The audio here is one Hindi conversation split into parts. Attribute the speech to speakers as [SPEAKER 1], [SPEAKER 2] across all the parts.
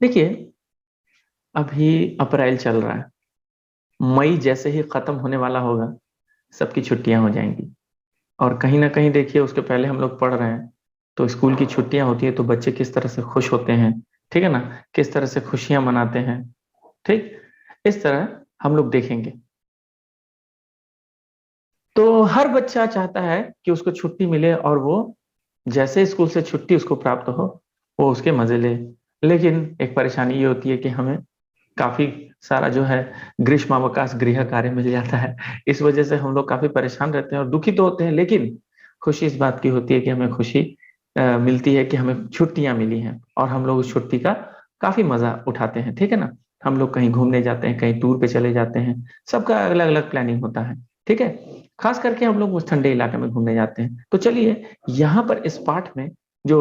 [SPEAKER 1] देखिए, अभी अप्रैल चल रहा है। मई जैसे ही खत्म होने वाला होगा, सबकी छुट्टियां हो जाएंगी। और कहीं ना कहीं देखिए, उसके पहले हम लोग पढ़ रहे हैं। तो स्कूल की छुट्टियां होती है तो बच्चे किस तरह से खुश होते हैं, ठीक है ना। किस तरह से खुशियां मनाते हैं, ठीक। इस तरह हम लोग देखेंगे। तो हर बच्चा चाहता है कि उसको छुट्टी मिले और वो जैसे स्कूल से छुट्टी उसको प्राप्त हो, वो उसके मजे ले। लेकिन एक परेशानी ये होती है कि हमें काफी सारा जो है ग्रीष्मावकाश गृह कार्य मिल जाता है। इस वजह से हम लोग काफी परेशान रहते हैं और दुखी तो होते हैं, लेकिन खुशी इस बात की होती है कि हमें खुशी मिलती है कि हमें छुट्टियां मिली हैं और हम लोग उस छुट्टी का काफी मजा उठाते हैं, ठीक है ना। हम लोग कहीं घूमने जाते हैं, कहीं टूर पे चले जाते हैं। सबका अलग अलग प्लानिंग होता है, ठीक है। खास करके हम लोग उस ठंडे इलाके में घूमने जाते हैं। तो चलिए, यहाँ पर इस पाठ में जो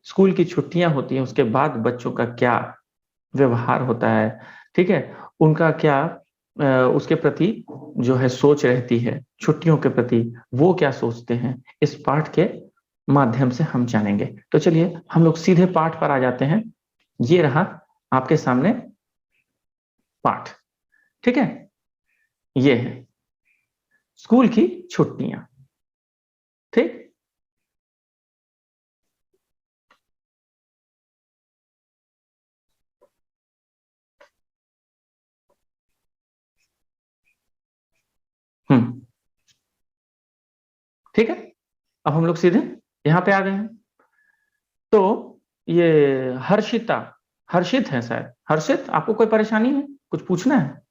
[SPEAKER 1] स्कूल की छुट्टियां होती हैं उसके बाद बच्चों का क्या व्यवहार होता है, ठीक है, उनका क्या उसके प्रति जो है सोच रहती है, छुट्टियों के प्रति वो क्या सोचते हैं, इस पाठ के माध्यम से हम जानेंगे। तो चलिए हम लोग सीधे पाठ पर आ जाते हैं। ये रहा आपके सामने पाठ, ठीक है। ये है स्कूल की छुट्टियां, ठीक। हम्म। ठीक है, अब हम लोग सीधे यहाँ पे आ गए हैं। तो ये हर्षिता, हर्षित है शायद। हर्षित, आपको कोई परेशानी है, कुछ पूछना है?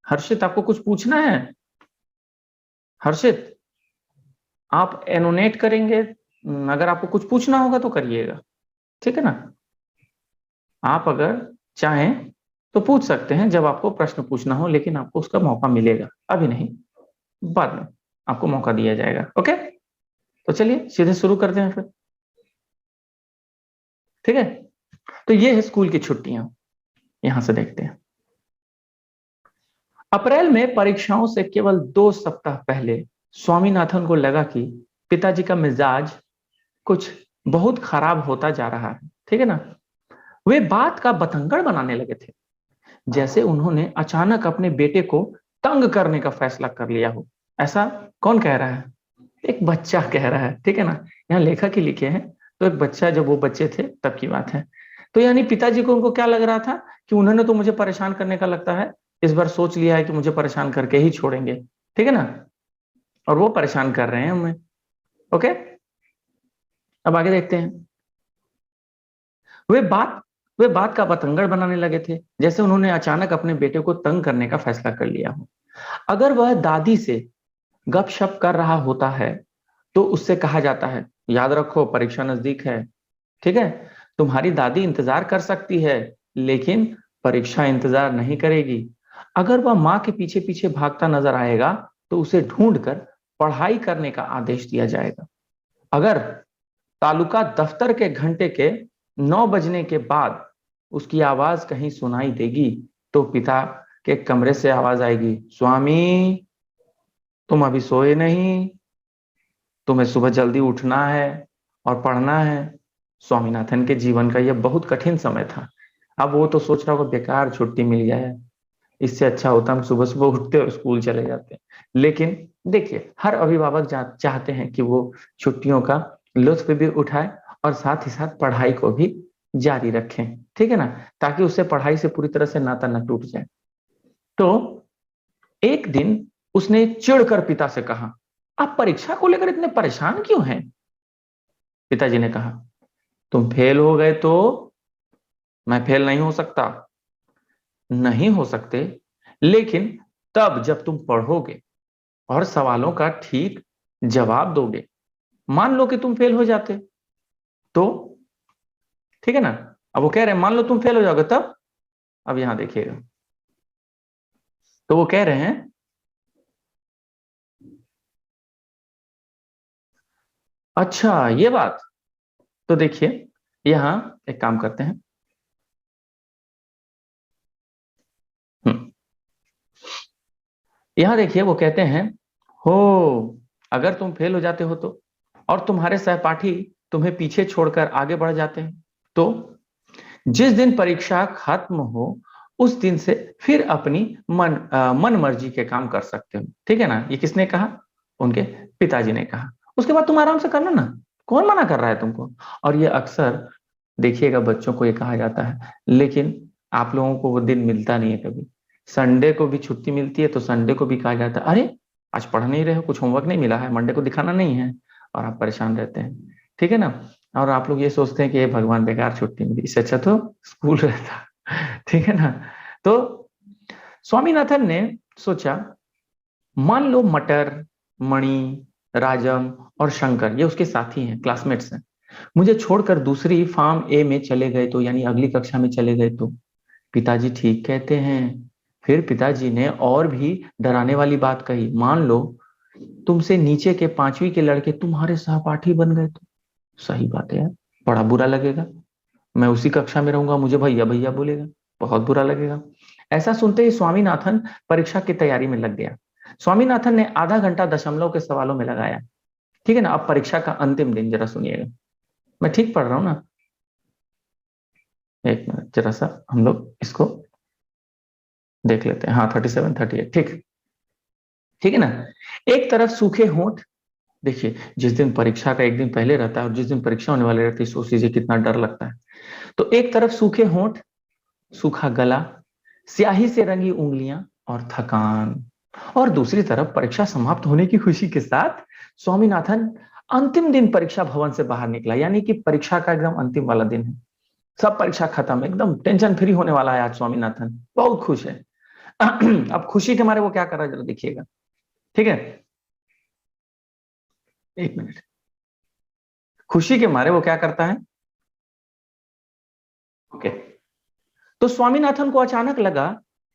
[SPEAKER 1] हर्षित, आपको कुछ पूछना है? हर्षित, आप एनोनेट करेंगे। अगर आपको कुछ पूछना होगा तो करिएगा, ठीक है ना। आप अगर चाहें तो पूछ सकते हैं जब आपको प्रश्न पूछना हो, लेकिन आपको उसका मौका मिलेगा, अभी नहीं, बाद में आपको मौका दिया जाएगा, ओके। तो चलिए सीधे शुरू करते हैं फिर, ठीक है। तो ये है स्कूल की छुट्टियां। यहां से देखते हैं। अप्रैल में परीक्षाओं से केवल 2 सप्ताह पहले स्वामीनाथन को लगा कि पिताजी का मिजाज कुछ बहुत खराब होता जा रहा है, ठीक है ना। वे बात का बतंगड़ बनाने लगे थे, जैसे उन्होंने अचानक अपने बेटे को तंग करने का फैसला कर लिया हो। ऐसा कौन कह रहा है? एक बच्चा कह रहा है, ठीक है ना। यहाँ लेखक ही लिखे हैं। तो एक बच्चा, जब वो बच्चे थे तब की बात है। तो यानी पिताजी को, उनको क्या लग रहा था कि उन्होंने तो मुझे परेशान करने का लगता है, इस बार सोच लिया है कि मुझे परेशान करके ही छोड़ेंगे, ठीक है ना। और वो परेशान कर रहे हैं हमें, ओके। अब आगे देखते हैं। वे बात वे बात का बतंगड़ बनाने लगे थे, जैसे उन्होंने अचानक अपने बेटे को तंग करने का फैसला कर लिया हो। अगर वह दादी से गपशप कर रहा होता है तो उससे कहा जाता है, याद रखो परीक्षा नजदीक है, ठीक है। तुम्हारी दादी इंतजार कर सकती है, लेकिन परीक्षा इंतजार नहीं करेगी। अगर वह माँ के पीछे पीछे भागता नजर आएगा तो उसे ढूंढकर पढ़ाई करने का आदेश दिया जाएगा। अगर तालुका दफ्तर के घंटे के 9 बजने के बाद उसकी आवाज कहीं सुनाई देगी तो पिता के कमरे से आवाज आएगी, स्वामी, तुम अभी सोए नहीं, तुम्हें सुबह जल्दी उठना है और पढ़ना है। स्वामीनाथन के जीवन का यह बहुत कठिन समय था। अब वो तो सोच रहा होगा बेकार छुट्टी मिल जाए, इससे अच्छा होता हम सुबह सुबह उठते और स्कूल चले जाते। लेकिन देखिए, हर अभिभावक चाहते हैं कि वो छुट्टियों का लुत्फ भी उठाए और साथ ही साथ पढ़ाई को भी जारी रखें, ठीक है ना, ताकि उससे पढ़ाई से पूरी तरह से नाता न टूट जाए। तो एक दिन उसने चिढ़कर पिता से कहा, आप परीक्षा को लेकर इतने परेशान क्यों हैं? पिताजी ने कहा, तुम फेल हो गए तो मैं फेल नहीं हो सकता। नहीं हो सकते, लेकिन तब जब तुम पढ़ोगे और सवालों का ठीक जवाब दोगे। मान लो कि तुम फेल हो जाते तो, ठीक है ना। अब वो कह रहे हैं मान लो तुम फेल हो जाओगे तब। अब यहां देखिएगा, तो वो कह रहे हैं, अच्छा ये बात। तो देखिए, यहां एक काम करते हैं। हम्म, यहां देखिए वो कहते हैं, हो, अगर तुम फेल हो जाते हो तो, और तुम्हारे सहपाठी तुम्हें पीछे छोड़कर आगे बढ़ जाते हैं तो जिस दिन परीक्षा खत्म हो उस दिन से फिर अपनी मन मर्जी के काम कर सकते हो। ठीक है ना, ये किसने कहा? उनके पिताजी ने कहा। उसके बाद तुम आराम से करना ना, कौन मना कर रहा है तुमको? और ये अक्सर देखिएगा बच्चों को ये कहा जाता है, लेकिन आप लोगों को वो दिन मिलता नहीं है कभी। संडे को भी छुट्टी मिलती है तो संडे को भी कहा जाता है अरे आज पढ़ नहीं रहे हो, कुछ होमवर्क नहीं मिला है, मंडे को दिखाना नहीं है, और आप परेशान रहते हैं। ठीक है ना, और आप लोग ये सोचते हैं कि ये भगवान बेकार छुट्टी मिली, इससे अच्छा तो स्कूल रहता। ठीक है ना। तो स्वामीनाथन ने सोचा, मान लो मटर, मणि, राजम और शंकर ये उसके साथी हैं, क्लासमेट्स हैं, मुझे छोड़कर दूसरी फार्म ए में चले गए तो, यानी अगली कक्षा में चले गए तो? पिताजी ठीक कहते हैं। फिर पिताजी ने और भी डराने वाली बात कही, मान लो तुमसे नीचे के 5वीं के लड़के तुम्हारे सहपाठी बन गए तो? सही बात है यार, बड़ा बुरा लगेगा। मैं उसी कक्षा में रहूंगा, मुझे भैया भैया बोलेगा, बहुत बुरा लगेगा। ऐसा सुनते ही स्वामीनाथन परीक्षा की तैयारी में लग गया। स्वामीनाथन ने आधा घंटा दशमलव के सवालों में लगाया। ठीक है ना, अब परीक्षा का अंतिम दिन, जरा सुनिएगा, मैं ठीक पढ़ रहा हूं ना? एक मिनट, जरा सा हम लोग इसको देख लेते हैं। हाँ, 37, 38, ठीक। ठीक है ना। एक तरफ सूखे होंठ, देखिए जिस दिन परीक्षा का एक दिन पहले रहता है और जिस दिन परीक्षा होने वाली रहती है, सोच लीजिए कितना डर लगता है। तो एक तरफ सूखे होंठ, सूखा गला, स्याही से रंगी उंगलियां और थकान, और दूसरी तरफ परीक्षा समाप्त होने की खुशी के साथ स्वामीनाथन अंतिम दिन परीक्षा भवन से बाहर निकला, यानी कि परीक्षा का एकदम अंतिम वाला दिन है, सब परीक्षा खत्म, एकदम टेंशन फ्री होने वाला है आज स्वामीनाथन, बहुत खुश है। अब खुशी के मारे वो क्या कर रहा है जरा देखिएगा। ठीक है, एक मिनट। खुशी के मारे वो क्या करता है? ओके। तो स्वामीनाथन को अचानक लगा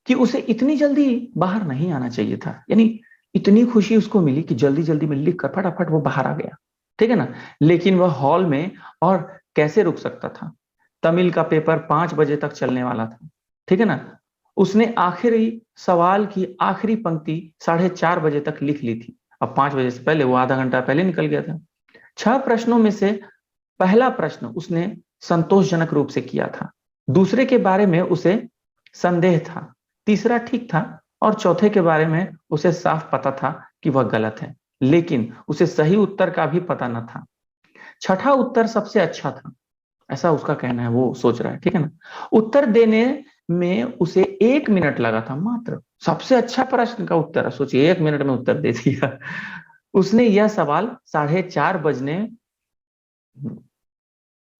[SPEAKER 1] कि उसे इतनी जल्दी बाहर नहीं आना चाहिए था, यानी इतनी खुशी उसको मिली कि जल्दी जल्दी में लिख कर फटाफट वो बाहर आ गया। ठीक है ना, लेकिन वह हॉल में और कैसे रुक सकता था? तमिल का पेपर 5 बजे तक चलने वाला था। ठीक है ना, उसने आखिरी सवाल की आखिरी पंक्ति 4:30 बजे तक लिख ली थी। अब 5 बजे से पहले वो आधा घंटा पहले निकल गया था। 6 प्रश्नों में से पहला प्रश्न उसने संतोषजनक रूप से किया था, दूसरे के बारे में उसे संदेह था, तीसरा ठीक था, और चौथे के बारे में उसे साफ पता था कि वह गलत है, लेकिन उसे सही उत्तर का भी पता न था। छठा उत्तर सबसे अच्छा था, ऐसा उसका कहना है, वो सोच रहा है। ठीक है ना, उत्तर देने में उसे 1 मिनट लगा था मात्र। सबसे अच्छा प्रश्न का उत्तर, सोचिए 1 मिनट में उत्तर दे दिया। उसने यह सवाल 4:30 बजने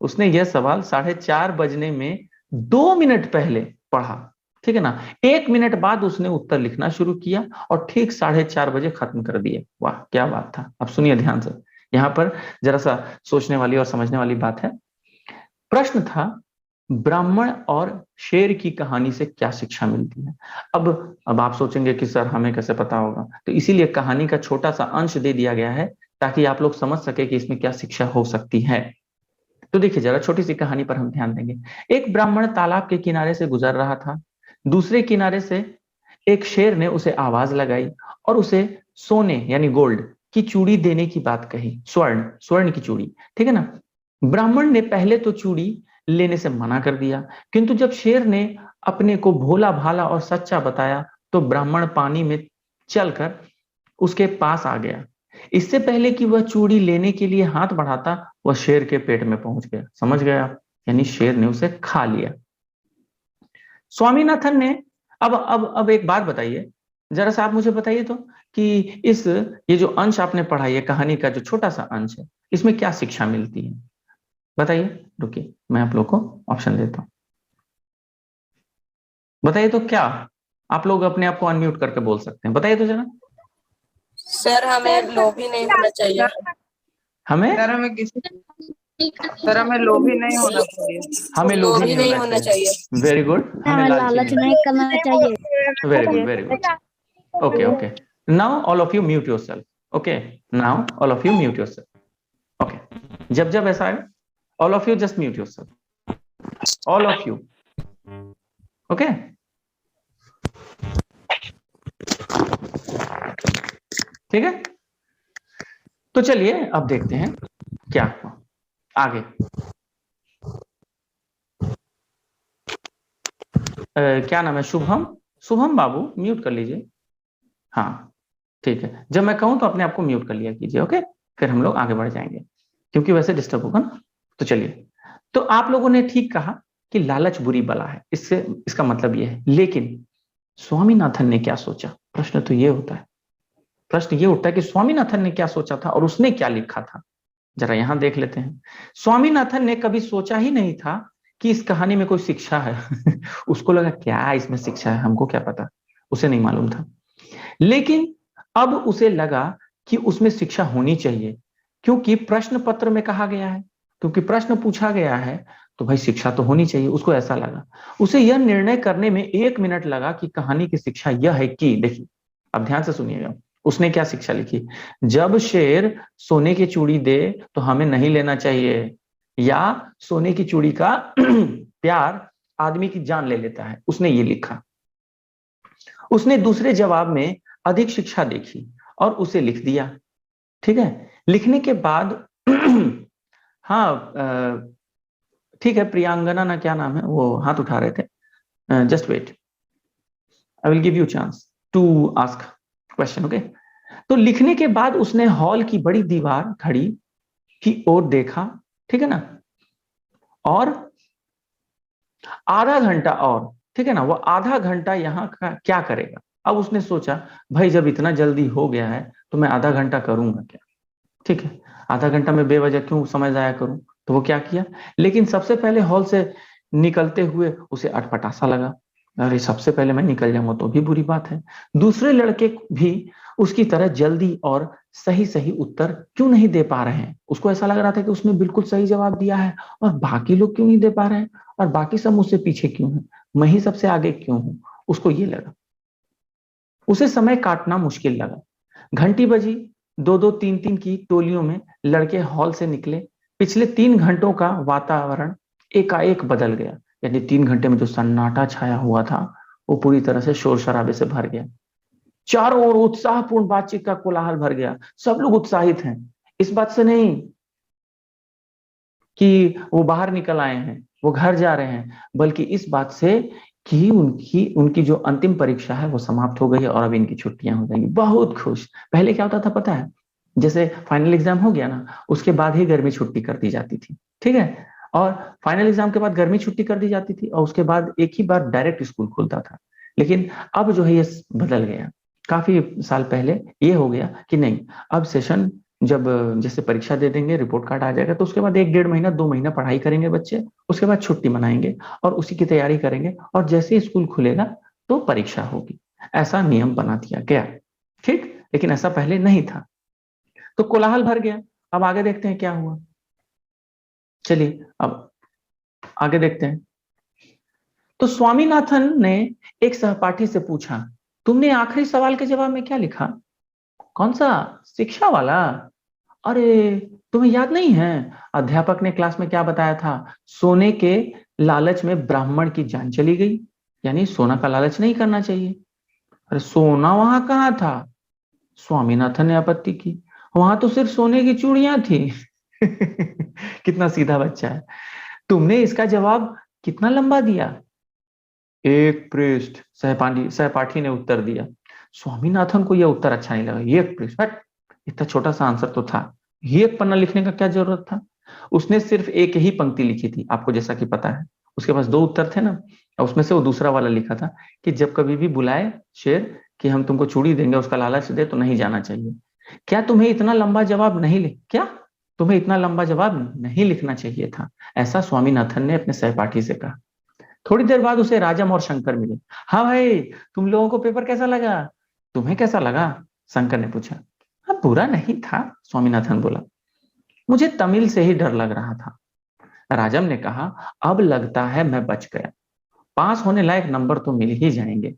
[SPEAKER 1] उसने यह सवाल 4:30 बजने में 2 मिनट पहले पढ़ा। ठीक है ना, 1 मिनट बाद उसने उत्तर लिखना शुरू किया और ठीक 4:30 बजे खत्म कर दिए। वाह क्या बात था। अब सुनिए ध्यान से, यहाँ पर जरा सा सोचने वाली और समझने वाली बात है। प्रश्न था, ब्राह्मण और शेर की कहानी से क्या शिक्षा मिलती है? अब आप सोचेंगे कि सर हमें कैसे पता होगा, तो इसीलिए कहानी का छोटा सा अंश दे दिया गया है ताकि आप लोग समझ सके कि इसमें क्या शिक्षा हो सकती है। तो देखिए जरा छोटी सी कहानी पर हम ध्यान देंगे। एक ब्राह्मण तालाब के किनारे से गुजर रहा था। दूसरे किनारे से एक शेर ने उसे आवाज लगाई और उसे सोने यानी गोल्ड की चूड़ी देने की बात कही, स्वर्ण स्वर्ण की चूड़ी। ठीक है ना, ब्राह्मण ने पहले तो चूड़ी लेने से मना कर दिया, किंतु जब शेर ने अपने को भोला भाला और सच्चा बताया तो ब्राह्मण पानी में चलकर उसके पास आ गया। इससे पहले कि वह चूड़ी लेने के लिए हाथ बढ़ाता, वह शेर के पेट में पहुंच गया। समझ गया आप, यानी शेर ने उसे खा लिया। स्वामीनाथन ने अब एक बात बताइए, जरा सा आप मुझे बताइए तो, कि इस ये जो अंश आपने पढ़ा, ये कहानी का जो छोटा सा अंश है, इसमें क्या शिक्षा मिलती है? बताइए, रुकिए मैं आप लोग को ऑप्शन देता हूं। बताइए तो क्या, आप लोग अपने आप को अनम्यूट करके बोल सकते हैं, बताइए तो जरा।
[SPEAKER 2] सर हमें लोभी नहीं होना चाहिए।
[SPEAKER 1] हमें
[SPEAKER 3] सर हमें किसी सर हमें लोभी नहीं होना चाहिए।
[SPEAKER 1] हमें लोभी नहीं होना चाहिए। वेरी गुड, हमें
[SPEAKER 4] लालच नहीं करना चाहिए।
[SPEAKER 1] Very good, very good. Okay okay, now all of you mute yourself. Okay, now all of you mute yourself. Okay, जब जब ऐसा आए, all of you just mute yourself, all of you. Okay, ठीक है। तो चलिए अब देखते हैं क्या हुआ आगे। क्या नाम है, शुभम, शुभम बाबू म्यूट कर लीजिए। हाँ ठीक है, जब मैं कहूँ तो अपने आप को म्यूट कर लिया कीजिए, ओके। फिर हम लोग आगे बढ़ जाएंगे, क्योंकि वैसे डिस्टर्ब होगा ना। तो चलिए, तो आप लोगों ने ठीक कहा कि लालच बुरी बला है, इससे इसका मतलब ये है। लेकिन स्वामीनाथन ने क्या सोचा, प्रश्न तो ये होता है, प्रश्न ये उठता है कि स्वामीनाथन ने क्या सोचा था और उसने क्या लिखा था। जरा यहां देख लेते हैं। स्वामीनाथन ने कभी सोचा ही नहीं था कि इस कहानी में कोई शिक्षा है। उसको लगा क्या इसमें शिक्षा है, हमको क्या पता, उसे नहीं मालूम था। लेकिन अब उसे लगा कि उसमें शिक्षा होनी चाहिए, क्योंकि प्रश्न पत्र में कहा गया है, क्योंकि प्रश्न पूछा गया है, तो भाई शिक्षा तो होनी चाहिए। उसको ऐसा लगा। उसे यह निर्णय करने में 1 मिनट लगा कि कहानी की शिक्षा यह है कि, देखिए अब ध्यान से सुनिएगा, उसने क्या शिक्षा लिखी। जब शेर सोने की चूड़ी दे तो हमें नहीं लेना चाहिए, या सोने की चूड़ी का प्यार आदमी की जान ले लेता है, उसने ये लिखा। उसने दूसरे जवाब में अधिक शिक्षा देखी और उसे लिख दिया। ठीक है, लिखने के बाद हाँ ठीक है, प्रियांगना ना क्या नाम है, वो हाथ उठा रहे थे। Just wait, I will give you chance to ask question, okay. तो लिखने के बाद उसने हॉल की बड़ी दीवार घड़ी की ओर देखा, ठीक है ना, और आधा घंटा और, ठीक है ना, वो आधा घंटा यहाँ का क्या करेगा। अब उसने सोचा भाई जब इतना जल्दी हो गया है तो मैं आधा घंटा करूंगा क्या, ठीक है, आधा घंटा में बेवजह क्यों समय जाया करूं। तो वो क्या किया, लेकिन सबसे पहले हॉल से निकलते हुए उसे अटपटासा लगा, अरे सबसे पहले मैं निकल जाऊंगा तो भी बुरी बात है, दूसरे लड़के भी उसकी तरह जल्दी और सही सही उत्तर क्यों नहीं दे पा रहे हैं। उसको ऐसा लग रहा था कि उसने बिल्कुल सही जवाब दिया है और बाकी लोग क्यों नहीं दे पा रहे हैं, और बाकी सब मुझसे पीछे क्यों हैं, मैं ही सबसे आगे क्यों हूं। उसको ये लगा, उसे समय काटना मुश्किल लगा। घंटी बजी, दो दो तीन तीन की टोलियों में लड़के हॉल से निकले। पिछले 3 घंटों का वातावरण एकाएक बदल गया, यानी 3 घंटे में जो सन्नाटा छाया हुआ था वो पूरी तरह से शोर शराबे से भर गया। चारों ओर उत्साहपूर्ण बातचीत का कोलाहल भर गया। सब लोग उत्साहित हैं, इस बात से नहीं कि वो बाहर निकल आए हैं, वो घर जा रहे हैं, बल्कि इस बात से कि उनकी उनकी जो अंतिम परीक्षा है वो समाप्त हो गई है और अब इनकी छुट्टियां हो जाएंगी। बहुत खुश। पहले क्या होता था पता है, जैसे फाइनल एग्जाम हो गया ना, उसके बाद ही गर्मी छुट्टी कर दी जाती थी, ठीक है, और फाइनल एग्जाम के बाद गर्मी छुट्टी कर दी जाती थी और उसके बाद एक ही बार डायरेक्ट स्कूल खुलता था। लेकिन अब जो है ये बदल गया, काफी साल पहले ये हो गया कि नहीं, अब सेशन जब जैसे परीक्षा दे देंगे, रिपोर्ट कार्ड आ जाएगा, तो उसके बाद 1 डेढ़ महीना 2 महीना पढ़ाई करेंगे बच्चे, उसके बाद छुट्टी मनाएंगे और उसी की तैयारी करेंगे, और जैसे ही स्कूल खुलेगा तो परीक्षा होगी। ऐसा नियम बना दिया गया, ठीक। लेकिन ऐसा पहले नहीं था, तो कोलाहल भर गया। अब आगे देखते हैं क्या हुआ। चलिए अब आगे देखते हैं। तो स्वामीनाथन ने एक सहपाठी से पूछा, तुमने आखिरी सवाल के जवाब में क्या लिखा। कौन सा, शिक्षा वाला। अरे तुम्हें याद नहीं है, अध्यापक ने क्लास में क्या बताया था, सोने के लालच में ब्राह्मण की जान चली गई, यानी सोना का लालच नहीं करना चाहिए। अरे सोना वहां कहाँ था, स्वामीनाथन ने आपत्ति की, वहां तो सिर्फ सोने की चूड़ियां थी। कितना सीधा बच्चा है। तुमने इसका जवाब कितना लंबा दिया, 1 पृष्ठ, सहपाठी ने उत्तर दिया। स्वामीनाथन को यह उत्तर अच्छा नहीं लगा। 1 पृष्ठ, हट, इतना छोटा सा आंसर तो था, 1 पन्ना लिखने का क्या जरूरत था। उसने सिर्फ एक ही पंक्ति लिखी थी, आपको जैसा कि पता है, उसके पास 2 उत्तर थे ना, और उसमें से वो दूसरा वाला लिखा था कि जब कभी भी बुलाए शेर कि हम तुमको चूड़ी देंगे, उसका लालच दे तो नहीं जाना चाहिए। क्या तुम्हें इतना लंबा जवाब नहीं लिख क्या तुम्हें इतना लंबा जवाब नहीं लिखना चाहिए था, ऐसा स्वामीनाथन ने अपने सहपाठी से कहा। थोड़ी देर बाद उसे राजम और शंकर मिले। हाँ भाई, तुम लोगों को पेपर कैसा लगा, तुम्हें कैसा लगा, शंकर ने पूछा। हाँ बुरा नहीं था, स्वामीनाथन बोला, मुझे तमिल से ही डर लग रहा था। राजम ने कहा, अब लगता है मैं बच गया, पास होने लायक नंबर तो मिल ही जाएंगे।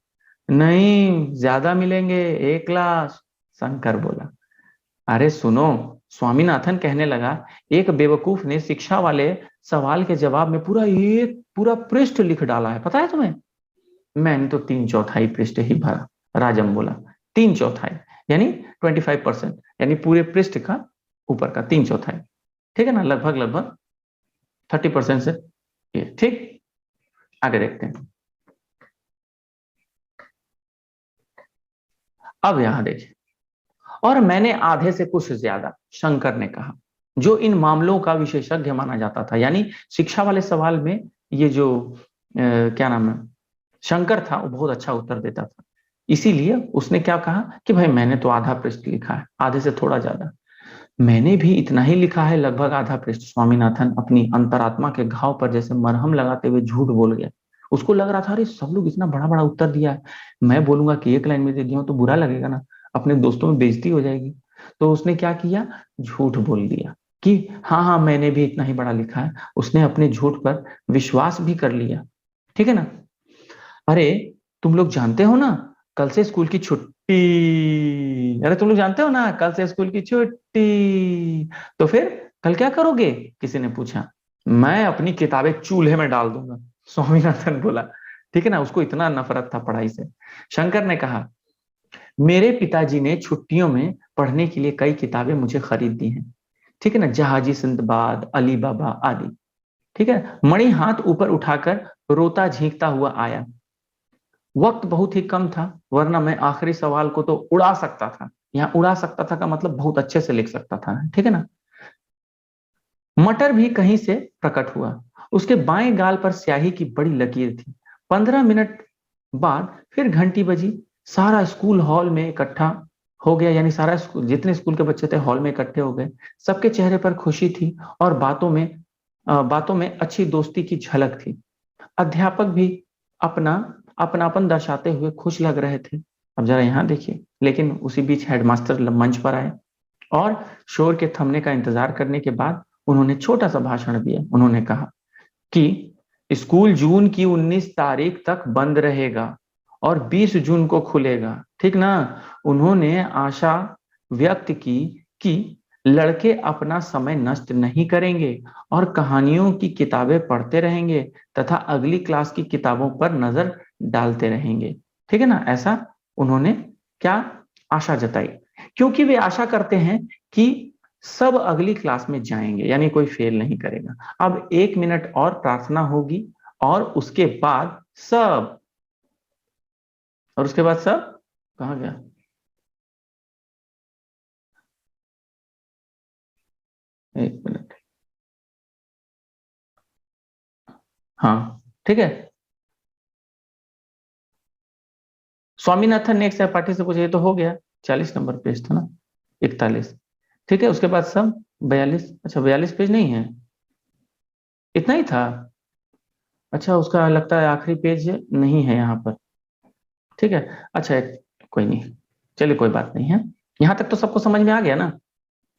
[SPEAKER 1] नहीं ज्यादा मिलेंगे, 1 क्लास, शंकर बोला। अरे सुनो, स्वामीनाथन कहने लगा, एक बेवकूफ ने शिक्षा वाले सवाल के जवाब में पूरा पृष्ठ लिख डाला है, पता है तुम्हें। मैंने तो 3/4 पृष्ठ ही भरा, राजम बोला। 3/4 यानी 25%, यानी पूरे पृष्ठ का ऊपर का 3/4, ठीक है ना, लगभग लगभग 30% से ये, ठीक। आगे देखते हैं। अब यहां देखिए, और मैंने आधे से कुछ ज्यादा, शंकर ने कहा, जो इन मामलों का विशेषज्ञ माना जाता था। यानी शिक्षा वाले सवाल में ये जो क्या नाम है, शंकर था, वो बहुत अच्छा उत्तर देता था। इसीलिए उसने क्या कहा कि भाई मैंने तो आधा पृष्ठ लिखा है, आधे से थोड़ा ज्यादा। मैंने भी इतना ही लिखा है, लगभग आधा पृष्ठ। स्वामीनाथन अपनी अंतरात्मा के घाव पर जैसे मरहम लगाते हुए झूठ बोल गया। उसको लग रहा था अरे सब लोग इतना बड़ा बड़ा उत्तर दिया है, मैं बोलूंगा कि एक लाइन में दे दिया हूं तो बुरा लगेगा ना, अपने दोस्तों में बेइज्जती हो जाएगी। तो उसने क्या किया, झूठ बोल दिया कि हाँ हाँ मैंने भी इतना ही बड़ा लिखा है। उसने अपने झूठ पर विश्वास भी कर लिया, ठीक है ना। अरे तुम लोग जानते हो ना, कल से स्कूल की छुट्टी। अरे तुम लोग जानते हो ना, कल से स्कूल की छुट्टी। तो फिर कल क्या करोगे, किसी ने पूछा। मैं अपनी किताबें चूल्हे में डाल दूंगा, स्वामीनाथन बोला। ठीक है ना, उसको इतना नफरत था पढ़ाई से। शंकर ने कहा, मेरे पिताजी ने छुट्टियों में पढ़ने के लिए कई किताबें मुझे खरीद दी हैं, ठीक है ना, जहाजी सिंदबाद, अली बाबा आदि। ठीक है, मणि हाथ ऊपर उठाकर रोता झींकता हुआ आया। वक्त बहुत ही कम था, वरना मैं आखिरी सवाल को तो उड़ा सकता था। यहाँ उड़ा सकता था का मतलब बहुत अच्छे से लिख सकता था, ठीक है ना। मटर भी कहीं से प्रकट हुआ, उसके बाएं गाल पर स्याही की बड़ी लकीर थी। 15 मिनट बाद फिर घंटी बजी। सारा स्कूल हॉल में इकट्ठा हो गया, यानी सारा जितने स्कूल के बच्चे थे हॉल में इकट्ठे हो गए। सबके चेहरे पर खुशी थी और बातों में अच्छी दोस्ती की झलक थी। अध्यापक भी अपना अपनापन दर्शाते हुए खुश लग रहे थे। अब जरा यहाँ देखिए, लेकिन उसी बीच हेडमास्टर मंच पर आए और शोर के थमने का इंतजार करने के बाद उन्होंने छोटा सा भाषण दिया। उन्होंने कहा कि स्कूल जून की 19 तारीख तक बंद रहेगा और 20 जून को खुलेगा, ठीक ना। उन्होंने आशा व्यक्त की कि लड़के अपना समय नष्ट नहीं करेंगे और कहानियों की किताबें पढ़ते रहेंगे तथा अगली क्लास की किताबों पर नजर डालते रहेंगे, ठीक है ना। ऐसा उन्होंने क्या आशा जताई, क्योंकि वे आशा करते हैं कि सब अगली क्लास में जाएंगे, यानी कोई फेल नहीं करेगा। अब 1 मिनट और प्रार्थना होगी और उसके बाद सब, और उसके बाद सब कहाँ गया, एक मिनट, हाँ ठीक है। स्वामीनाथन ने एक सहपाठी से पूछा, ये तो हो गया, 40 नंबर पेज था ना, 41, ठीक है। उसके बाद सब 42, अच्छा 42 पेज नहीं है, इतना ही था। अच्छा उसका लगता है आखिरी पेज नहीं है यहाँ पर, ठीक है। अच्छा कोई नहीं, चलिए कोई बात नहीं है। यहाँ तक तो सबको समझ में आ गया ना,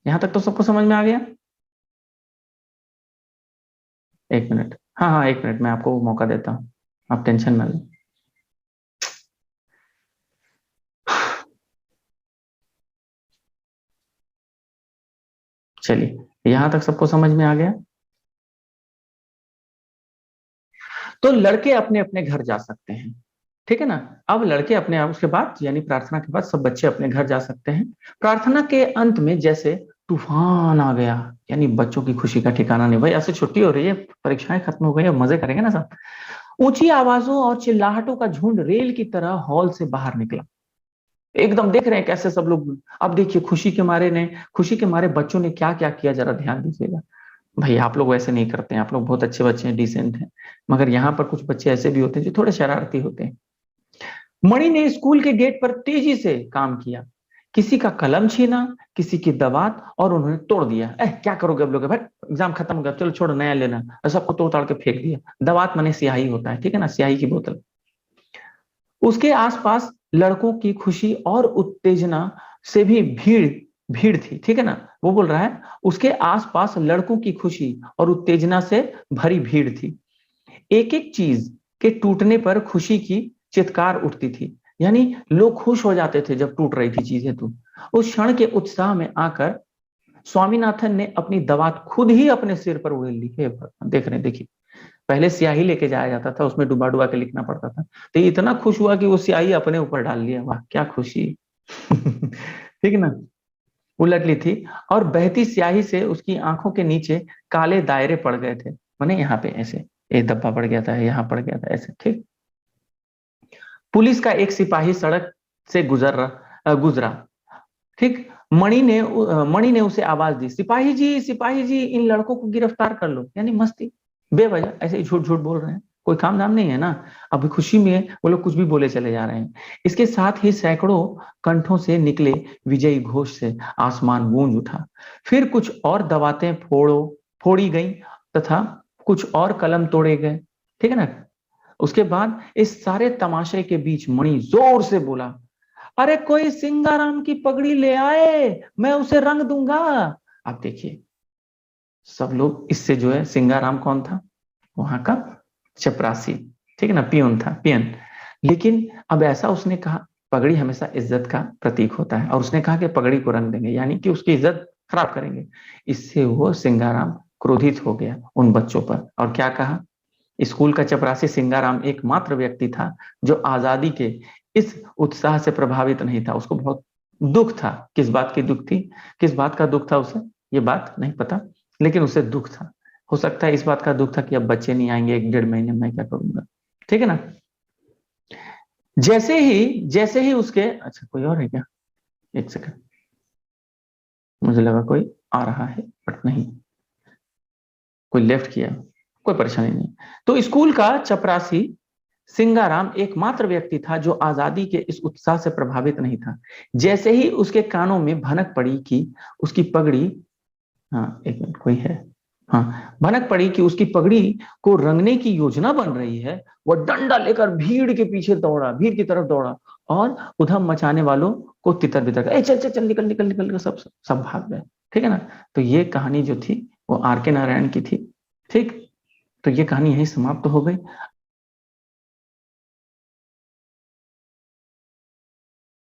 [SPEAKER 1] यहाँ तक तो सबको समझ में आ गया। 1 मिनट, हाँ हाँ 1 मिनट, मैं आपको मौका देता हूँ, आप टेंशन ना लें। चलिए यहाँ तक सबको समझ में आ गया। तो लड़के अपने अपने घर जा सकते हैं, ठीक है ना। अब लड़के अपने आप, उसके बाद यानी प्रार्थना के बाद सब बच्चे अपने घर जा सकते हैं। प्रार्थना के अंत में जैसे तूफान आ गया, यानी बच्चों की खुशी का ठिकाना नहीं। भाई ऐसे छुट्टी हो रही है, परीक्षाएं खत्म हो गई, अब मजे करेंगे ना सब। ऊंची आवाजों और चिल्लाहटों का झुंड रेल की तरह हॉल से बाहर निकला। एकदम देख रहे हैं कैसे सब लोग। अब देखिए खुशी के मारे बच्चों ने क्या क्या किया, जरा ध्यान दीजिएगा। भाई आप लोग वैसे नहीं करते हैं, आप लोग बहुत अच्छे बच्चे हैं, डिसेंट हैं, मगर यहाँ पर कुछ बच्चे ऐसे भी होते हैं जो थोड़े शरारती होते हैं। मणि ने स्कूल के गेट पर तेजी से काम किया, किसी का कलम छीना, किसी की दवात, और उन्होंने तोड़ दिया। क्या करोगे अब लोग, भाई एग्जाम खत्म हो गया, चलो छोड़ो नया लेना, और सबको तोड़ ताड़ के फेंक दिया। दवात माने स्याही होता है, ठीक है ना, स्याही की बोतल। उसके आसपास लड़कों की खुशी और उत्तेजना से भी भीड़ भीड़ थी, ठीक है ना। वो बोल रहा है उसके आसपास लड़कों की खुशी और उत्तेजना से भरी भीड़ थी। एक एक चीज के टूटने पर खुशी की चित्कार उठती थी, यानी लोग खुश हो जाते थे जब टूट रही थी चीजें। तो उस क्षण के उत्साह में आकर स्वामीनाथन ने अपनी दवात खुद ही अपने सिर पर उड़ेल ली है। देख रहे देखिए, पहले स्याही लेके जाया जाता था, उसमें डुबा डुबा के लिखना पड़ता था, तो ये इतना खुश हुआ कि वो स्याही अपने ऊपर डाल लिया। वाह क्या खुशी। ठीक है ना। उलट ली थी और बहती स्याही से उसकी आंखों के नीचे काले दायरे पड़ गए थे, माने यहाँ पे ऐसे एक धब्बा पड़ गया था, यहाँ पड़ गया था ऐसे, ठीक। पुलिस का एक सिपाही सड़क से गुजर गुजरा। ठीक, मणि ने उसे आवाज दी, सिपाही जी इन लड़कों को गिरफ्तार कर लो। यानी मस्ती, बेवजह ऐसे ही झूठ झूठ बोल रहे हैं, कोई काम धाम नहीं है ना, अभी खुशी में वो लोग कुछ भी बोले चले जा रहे हैं। इसके साथ ही सैकड़ों कंठों से निकले विजयी घोष से आसमान गूंज उठा। फिर कुछ और दवातें फोड़ी गई तथा कुछ और कलम तोड़े गए। ठीक है ना। उसके बाद इस सारे तमाशे के बीच मणि जोर से बोला, अरे कोई सिंगाराम की पगड़ी ले आए, मैं उसे रंग दूंगा। आप देखिए सब लोग, इससे जो है सिंगाराम कौन था, वहां का चपरासी, ठीक है ना, पियून था, पियन। लेकिन अब ऐसा उसने कहा, पगड़ी हमेशा इज्जत का प्रतीक होता है, और उसने कहा कि पगड़ी को रंग देंगे, यानी कि उसकी इज्जत खराब करेंगे। इससे वो सिंगाराम क्रोधित हो गया उन बच्चों पर, और क्या कहा, स्कूल का चपरासी सिंगाराम एकमात्र व्यक्ति था जो आजादी के इस उत्साह से प्रभावित नहीं था। उसको बहुत दुख था। किस बात की दुख थी, किस बात का दुख था उसे, ये बात नहीं पता, लेकिन उसे दुख था। हो सकता है इस बात का दुख था कि अब बच्चे नहीं आएंगे 1-1.5 महीने, मैं क्या करूंगा। ठीक है ना। जैसे ही उसके, अच्छा कोई और है क्या, एक सेकंड, मुझे लगा कोई आ रहा है बट नहीं, कोई लेफ्ट किया, कोई परेशानी नहीं। तो स्कूल का चपरासी सिंगाराम एकमात्र व्यक्ति था जो आजादी के इस उत्साह से प्रभावित नहीं था। जैसे ही उसके कानों में भनक पड़ी कि उसकी पगड़ी, हाँ एक मिनट, कोई है, हाँ, भनक पड़ी कि उसकी पगड़ी को रंगने की योजना बन रही है, वह डंडा लेकर भीड़ के पीछे दौड़ा, भीड़ की तरफ दौड़ा, और उधम मचाने वालों को तितर बितर कर, चल चल चल निकल निकल निकल कर सब भाग गए। ठीक है ना। तो ये कहानी जो थी वो आर के नारायण की थी। ठीक, तो ये कहानी यहीं समाप्त हो गई।